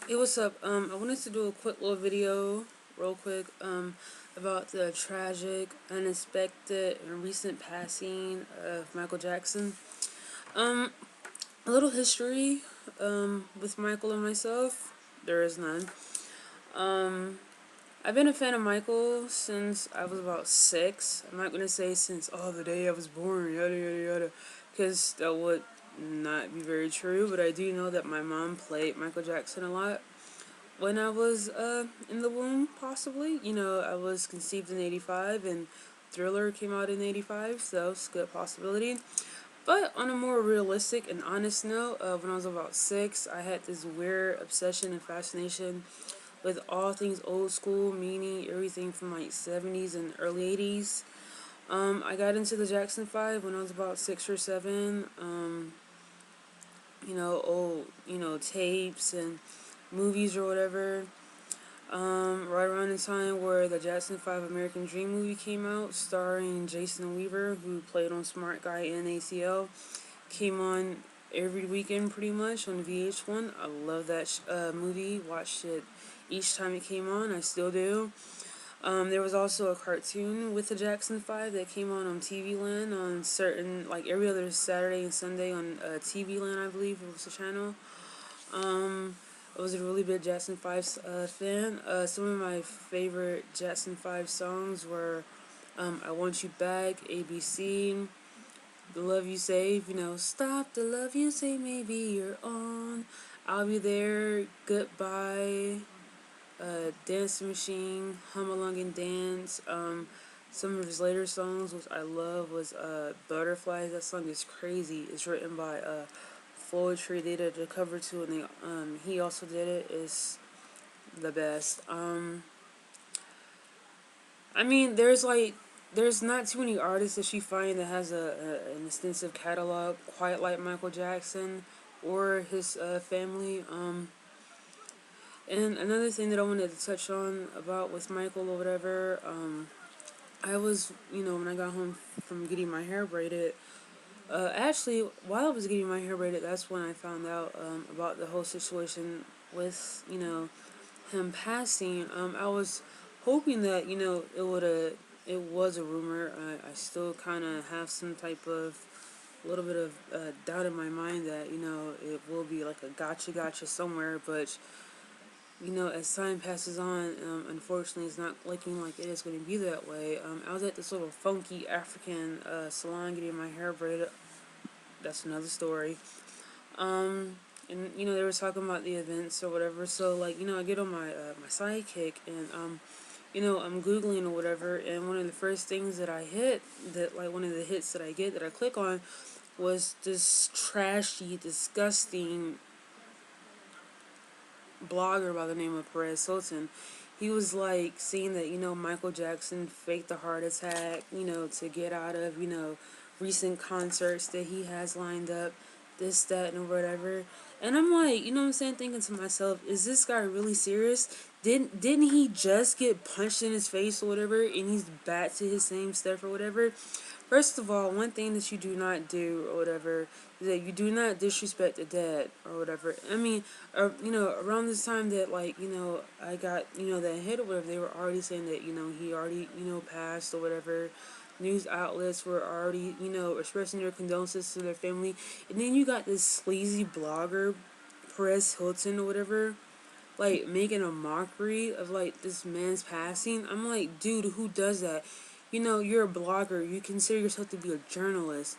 Hey, what's up? I wanted to do a quick little video, real quick, about the tragic, unexpected, and recent passing of Michael Jackson. Um, a little history, with Michael and myself. There is none. Um, I've been a fan of Michael since I was about 6. I'm not gonna say since, the day I was born, yada yada yada, because that would not be very true, but I do know that my mom played Michael Jackson a lot when I was in the womb, possibly. I was conceived in 85 and Thriller came out in 85, so it's a good possibility. But on a more realistic and honest note, when I was about 6, I had this weird obsession and fascination with all things old school, meaning everything from like 70s and early 80s. I got into the Jackson 5 when I was about 6 or 7. Old, tapes and movies or whatever. Right around the time where the Jackson 5 American Dream movie came out, starring Jason Weaver, who played on Smart Guy and ACL, came on every weekend pretty much on VH1. I love that movie. Watched it each time it came on. I still do. There was also a cartoon with the Jackson 5 that came on TV Land on certain, like every other Saturday and Sunday on TV Land, I believe it was the channel. Um, I was a really big Jackson 5 fan. Some of my favorite Jackson 5 songs were I Want You Back, ABC, The Love You Save, Stop the Love You Say, Maybe You're On, I'll Be There, Goodbye, Dancing Machine, Hum Along and Dance. Some of his later songs, which I love, was Butterflies. That song is crazy. It's written by Poetry. They did the cover too, and he also did it. It's the best. I mean, there's not too many artists that you find that has an extensive catalog quite like Michael Jackson or his family. And another thing that I wanted to touch on about with Michael or whatever, I was, when I got home from getting my hair braided, actually, while I was getting my hair braided, that's when I found out about the whole situation with, him passing. I was hoping that, it was a rumor. I still kind of have some type of little bit of doubt in my mind that, it will be like a gotcha somewhere, but as time passes on, unfortunately, it's not looking like it is going to be that way. I was at this little funky African salon getting my hair braided. That's another story. And they were talking about the events or whatever. So like, I get on my sidekick and I'm googling or whatever. And one of the first things that I hit, that like one of the hits that I get that I click on, was this trashy, disgusting blogger by the name of Perez Hilton. He was like saying that Michael Jackson faked a heart attack to get out of recent concerts that he has lined up, this, that, and whatever. And I'm like, what I'm saying, thinking to myself, is this guy really serious? Didn't he just get punched in his face or whatever, and he's back to his same stuff or whatever? First of all, one thing that you do not do or whatever is that you do not disrespect the dead or whatever. I mean, around this time that like I got that hit or whatever, they were already saying that he already passed or whatever. News outlets were already expressing their condolences to their family, and then you got this sleazy blogger, Perez Hilton or whatever, like making a mockery of like this man's passing. I'm like, dude, who does that? You're a blogger. You consider yourself to be a journalist.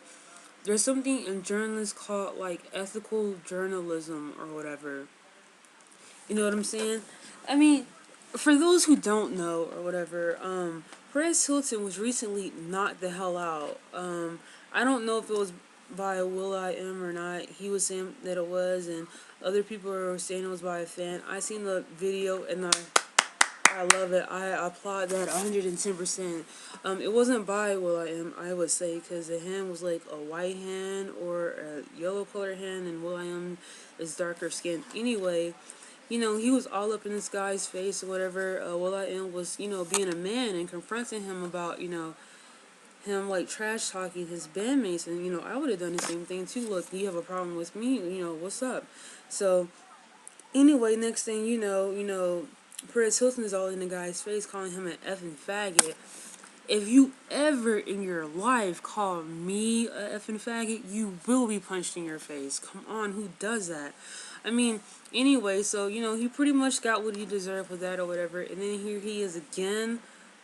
There's something in journalists called like ethical journalism or whatever. You know what I'm saying? I mean, for those who don't know or whatever, Perez Hilton was recently knocked the hell out. I don't know if it was by Will.I.am or not. He was saying that it was, and other people were saying it was by a fan. I seen the video and I love it. I applaud that 110%. It wasn't by Will.I.am, I would say, because the hand was like a white hand or a yellow colored hand, and Will.I.am is darker skinned. Anyway, he was all up in this guy's face or whatever. Will.I.am was, being a man and confronting him about, him like trash talking his bandmates, and I would have done the same thing too. Look, you have a problem with me, what's up? So Anyway, next thing you know, Perez Hilton is all in the guy's face, calling him an effing faggot. If you ever in your life call me a effing faggot, you will be punched in your face. Come on, who does that? I mean, anyway, so he pretty much got what he deserved with that or whatever, and then here he is again.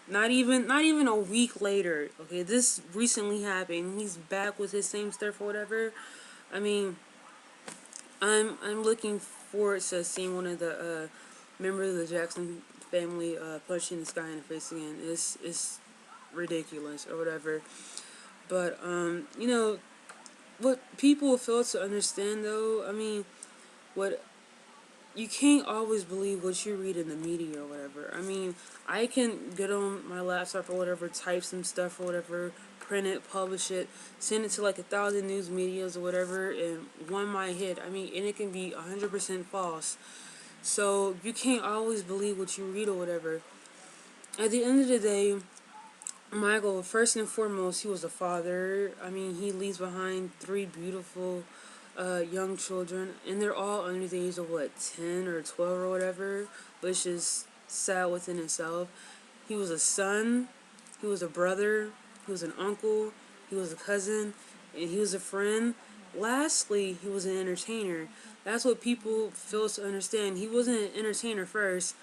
Not even a week later. Okay, this recently happened. He's back with his same stuff or whatever. I mean, I'm looking forward to seeing one of the members of the Jackson family punching this guy in the face again. It's ridiculous or whatever. But what people fail to understand though, I mean, what you can't always believe what you read in the media or whatever. I mean, I can get on my laptop or whatever, type some stuff or whatever, print it, publish it, send it to like 1,000 news medias or whatever, and one might hit. I mean, and it can be 100% false. So you can't always believe what you read or whatever. At the end of the day, Michael, first and foremost, he was a father. I mean, he leaves behind three beautiful young children, and they're all under the age of what, 10 or 12 or whatever, which is sad within itself. He was a son, he was a brother, he was an uncle, he was a cousin, and he was a friend. Lastly, he was an entertainer. That's what people fail to understand. He wasn't an entertainer first,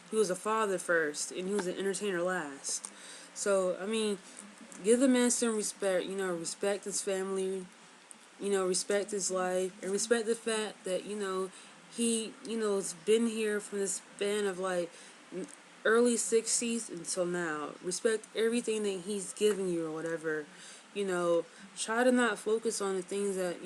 he was a father first, and he was an entertainer last. So, I mean, give the man some respect, respect his family, respect his life, and respect the fact that, he, has been here from the span of like early 60s until now. Respect everything that he's given you or whatever. Try to not focus on the things that,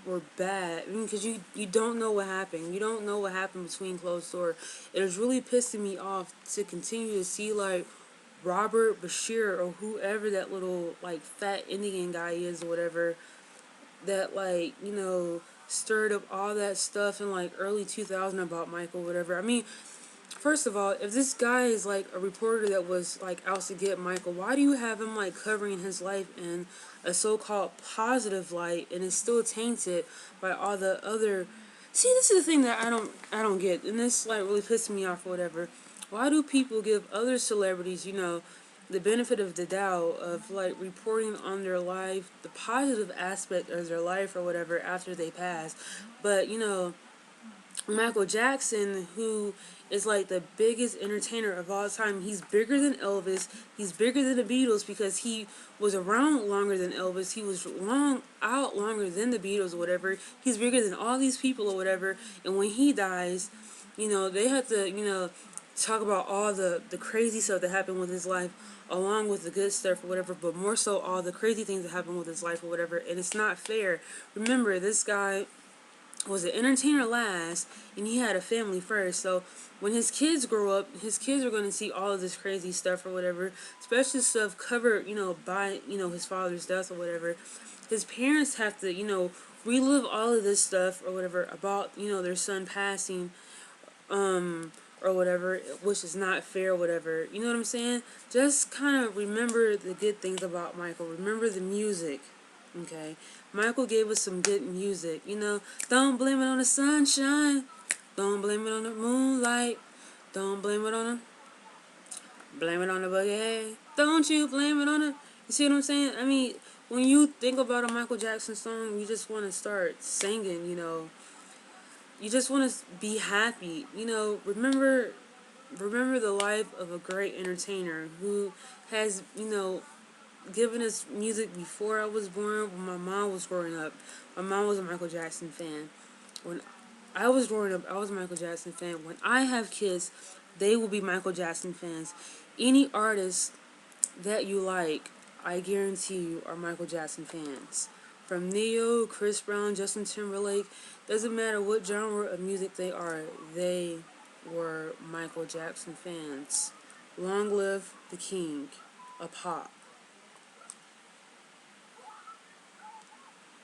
were bad. I mean, because you don't know what happened. You don't know what happened between closed doors. It is really pissing me off to continue to see, like, Robert Bashir or whoever that little like fat Indian guy is or whatever that like stirred up all that stuff in like early 2000 about Michael whatever. I mean, first of all, if this guy is like a reporter that was like out to get Michael, why do you have him like covering his life in a so-called positive light and it's still tainted by all the other. See, this is the thing that I don't get, and this like really pisses me off or whatever. Why do people give other celebrities, the benefit of the doubt of like reporting on their life, the positive aspect of their life or whatever after they pass, but Michael Jackson, who is like the biggest entertainer of all time. He's bigger than Elvis. He's bigger than the Beatles because he was around longer than Elvis. He was longer than the Beatles or whatever. He's bigger than all these people or whatever. And when he dies, they have to, talk about all the crazy stuff that happened with his life along with the good stuff or whatever, but more so all the crazy things that happened with his life or whatever. And it's not fair. Remember, this guy was an entertainer last, and he had a family first. So when his kids grow up, his kids are going to see all of this crazy stuff or whatever, especially stuff covered, by his father's death or whatever. His parents have to, relive all of this stuff or whatever about their son passing, or whatever, which is not fair or whatever. You know what I'm saying? Just kind of remember the good things about Michael. Remember the music. Okay, Michael gave us some good music. Don't blame it on the sunshine. Don't blame it on the moonlight. Don't blame it on the boogie. Don't you blame it on the. You see what I'm saying? I mean, when you think about a Michael Jackson song, you just want to start singing. You just want to be happy. Remember the life of a great entertainer who has given us music before I was born. When my mom was growing up, my mom was a Michael Jackson fan. When I was growing up, I was a Michael Jackson fan. When I have kids, they will be Michael Jackson fans. Any artist that you like, I guarantee you, are Michael Jackson fans. From Neo, Chris Brown, Justin Timberlake, doesn't matter what genre of music they were Michael Jackson fans. Long live the king of pop.